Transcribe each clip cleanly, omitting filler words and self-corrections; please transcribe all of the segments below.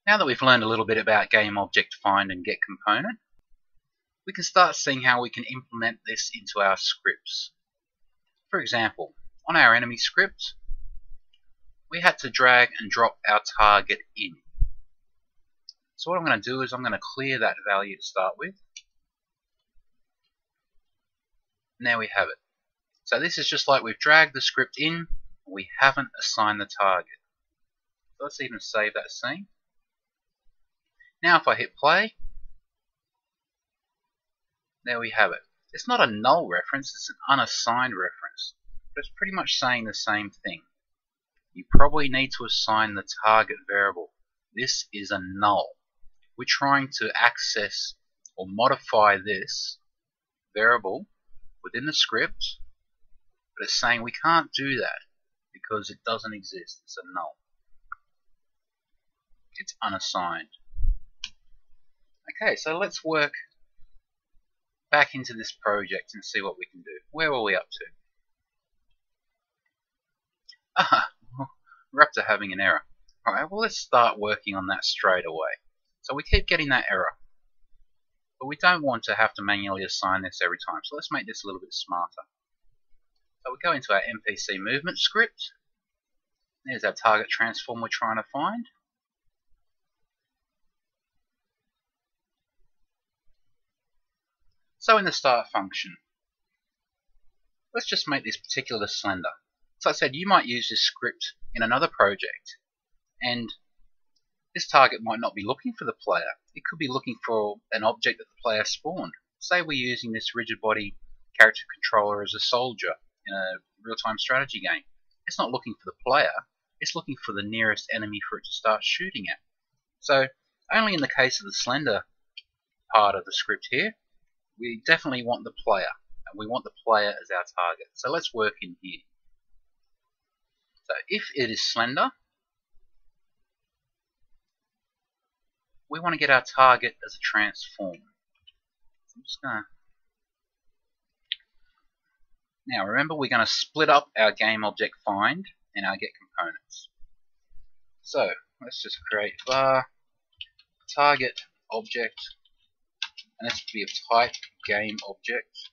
Now that we've learned a little bit about GameObjectFind and getComponent, we can start seeing how we can implement this into our scripts. For example, on our enemy script, we had to drag and drop our target in. So what I'm going to do is I'm going to clear that value to start with. And there we have it. So this is just like we've dragged the script in, we haven't assigned the target. So let's even save that scene. Now if I hit play, there we have it. It's not a null reference, it's an unassigned reference, but it's pretty much saying the same thing. You probably need to assign the target variable. This is a null. We're trying to access or modify this variable within the script, but it's saying we can't do that because it doesn't exist. It's a null. It's unassigned. Okay, so let's work back into this project and see what we can do. Where were we up to? We're up to having an error. Alright, well let's start working on that straight away. So we keep getting that error, but we don't want to have to manually assign this every time, so let's make this a little bit smarter. So we go into our MPC movement script. There's our target transform we're trying to find. So in the start function, let's just make this particular slender. So I said you might use this script in another project, and this target might not be looking for the player. It could be looking for an object that the player spawned. Say we're using this rigid body character controller as a soldier in a real-time strategy game. It's not looking for the player, it's looking for the nearest enemy for it to start shooting at. So only in the case of the slender part of the script here, we definitely want the player, and we want the player as our target. So let's work in here. So if it is slender, we want to get our target as a transform. So I'm just going to... Now remember, we're going to split up our GameObjectFind and our getComponents. So let's just create var target object, and this will be of type GameObject,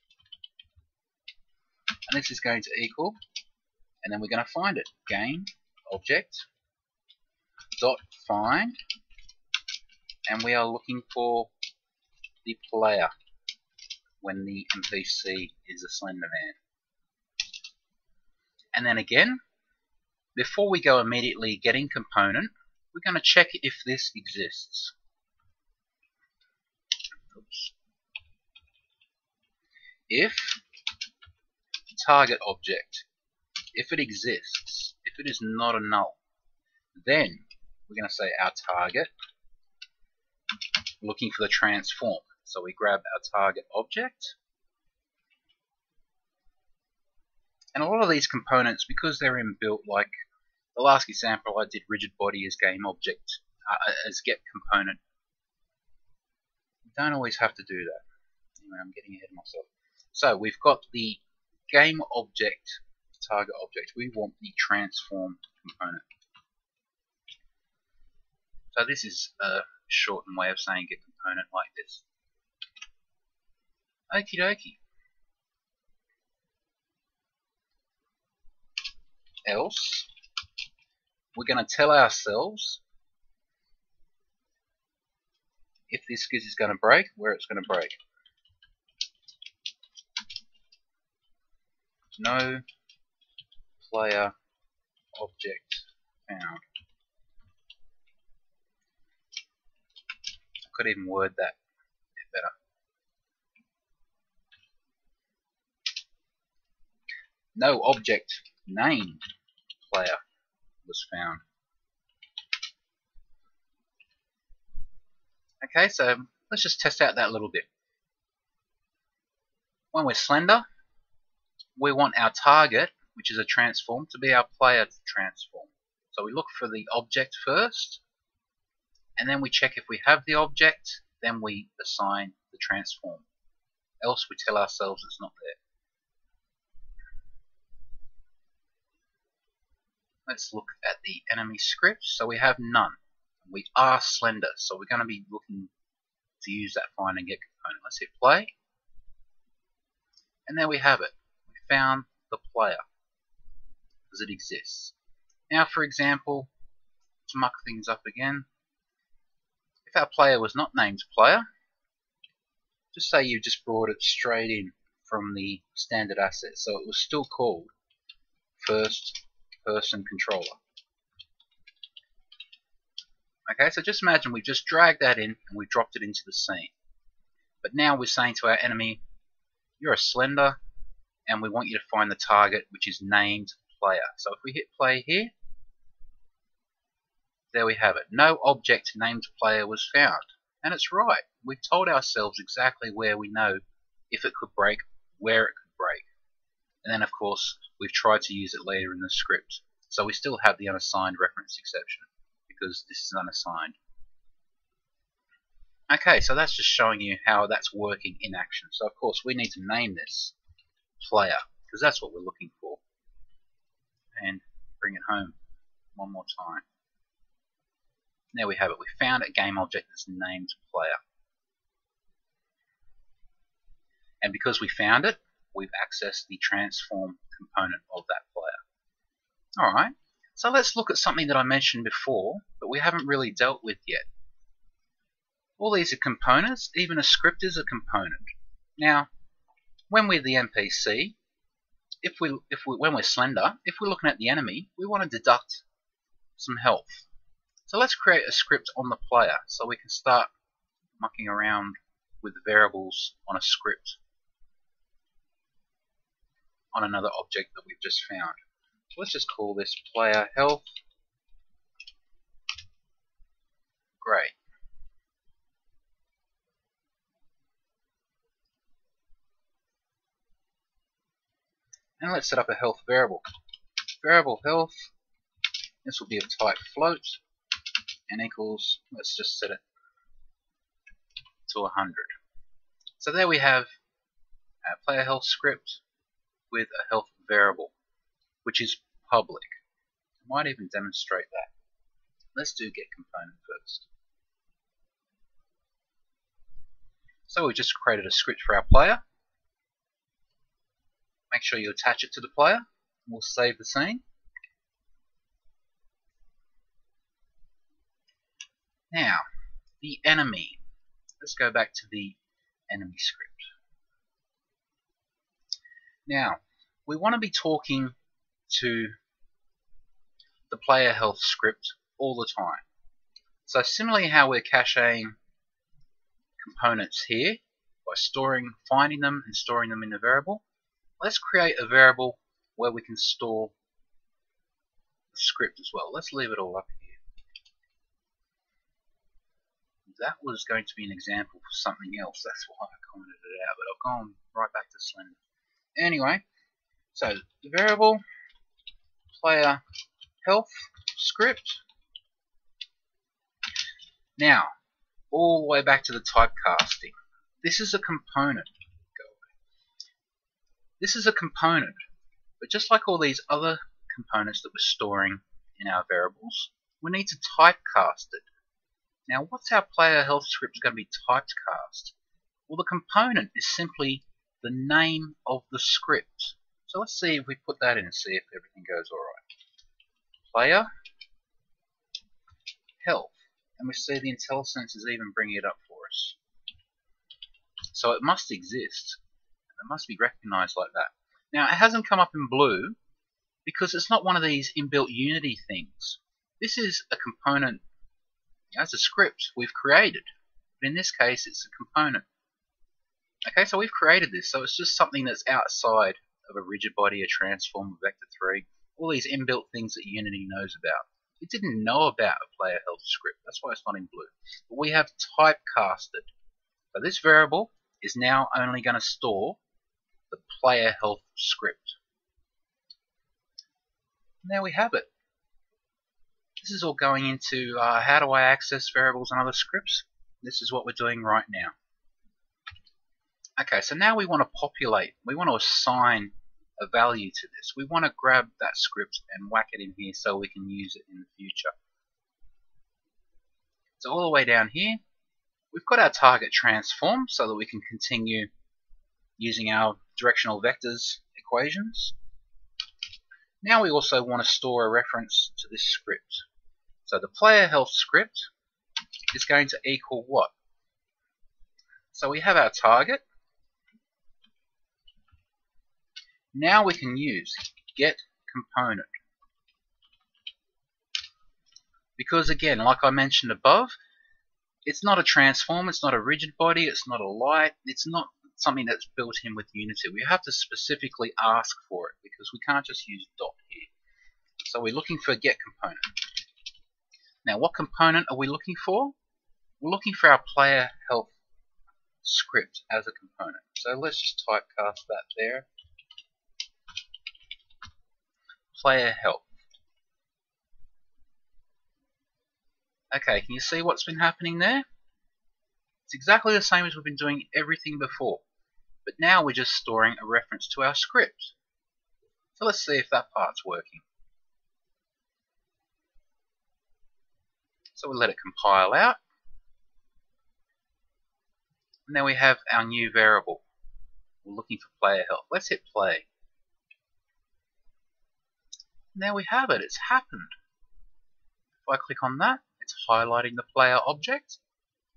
and this is going to equal, and then we're going to find it, GameObject.find, and we are looking for the player when the NPC is a slender man. And then again, before we go immediately getting component, we're going to check if this exists. Oops. If target object, if it exists, if it is not a null, then we're going to say our target looking for the transform. So we grab our target object, and a lot of these components, because they're inbuilt, like the last example I did rigid body as GameObject as getComponent, you don't always have to do that. Anyway, I'm getting ahead of myself. So we've got the GameObject target object. We want the transform component. So this is a shortened way of saying getComponent like this. Okie dokie. Else, we're going to tell ourselves if this is going to break, where it's going to break. No player object found. I could even word that a bit better. No object named player was found. Okay, so let's just test out that a little bit. When we're slender, we want our target, which is a transform, to be our player transform. So we look for the object first, and then we check if we have the object, then we assign the transform. Else we tell ourselves it's not there. Let's look at the enemy script. So we have none. We are slender, so we're going to be looking to use that find and get component. Let's hit play, and there we have it. We found the player because it exists. Now, for example, to muck things up again, if our player was not named player, just say you just brought it straight in from the standard asset, so it was still called first person controller. Okay, so just imagine we just dragged that in and we dropped it into the scene. But now we're saying to our enemy, you're a slender and we want you to find the target which is named player. So if we hit play here, there we have it. No object named player was found. And it's right. We've told ourselves exactly where we know if it could break, where it could break. And then of course we've tried to use it later in the script. So we still have the unassigned reference exception, because this is unassigned. Okay, so that's just showing you how that's working in action. So of course we need to name this player, because that's what we're looking for. And bring it home one more time. There we have it. We found a game object that's named player. And because we found it, we've accessed the transform component of that player. Alright. So let's look at something that I mentioned before, but we haven't really dealt with yet. All these are components, even a script is a component. Now, when we're the NPC, when we're slender, if we're looking at the enemy, we want to deduct some health. So let's create a script on the player so we can start mucking around with variables on a script on another object that we've just found. So let's just call this PlayerHealth. Great. And let's set up a health variable. Variable health, this will be of type float, and equals, let's just set it to 100. So there we have our player health script with a health variable, which is public. I might even demonstrate that. Let's do get component first. So we just created a script for our player. Make sure you attach it to the player. We'll save the scene. Now, the enemy. Let's go back to the enemy script. Now, we want to be talking to the player health script all the time. So similarly how we're caching components here by finding them and storing them in a variable, let's create a variable where we can store the script as well. Let's leave it all up here. That was going to be an example for something else. That's why I commented it out, but I've gone right back to Slender. Anyway, so the variable player health script. Now, all the way back to the typecasting. This is a component. This is a component, but just like all these other components that we're storing in our variables, we need to typecast it. Now, what's our player health script going to be typecast? Well, the component is simply the name of the script. So let's see if we put that in and see if everything goes alright. Player health. And we see the IntelliSense is even bringing it up for us. So it must exist. It must be recognized like that. Now, it hasn't come up in blue because it's not one of these inbuilt Unity things. This is a component, it's a script we've created. But in this case, it's a component. Okay, so we've created this, so it's just something that's outside of a rigid body, a transform, a vector 3, all these inbuilt things that Unity knows about. It didn't know about a player health script, that's why it's not in blue. But we have typecast it. So this variable is now only going to store the player health script. And there we have it. This is all going into how do I access variables and other scripts. This is what we're doing right now. Okay, so now we want to populate, we want to assign a value to this. We want to grab that script and whack it in here so we can use it in the future. So all the way down here, we've got our target transform so that we can continue using our directional vectors equations. Now we also want to store a reference to this script. So the PlayerHealth script is going to equal what? So we have our target. Now we can use get component. Because again, like I mentioned above, it's not a transform, it's not a rigid body, it's not a light, it's not something that's built in with Unity. We have to specifically ask for it because we can't just use dot here. So we're looking for get component. Now what component are we looking for? We're looking for our PlayerHealth script as a component. So let's just typecast that there. PlayerHealth. Okay, can you see what's been happening there? It's exactly the same as we've been doing everything before, but now we're just storing a reference to our script. So let's see if that part's working. So we'll let it compile out. And then we have our new variable. We're looking for PlayerHealth. Let's hit play. And there we have it, it's happened. If I click on that, it's highlighting the player object.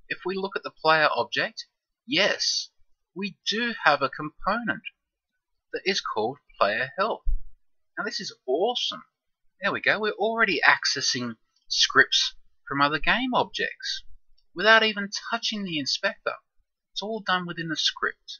If we look at the player object, yes, we do have a component that is called PlayerHealth. Now this is awesome. There we go, we're already accessing scripts from other game objects without even touching the inspector. It's all done within the script.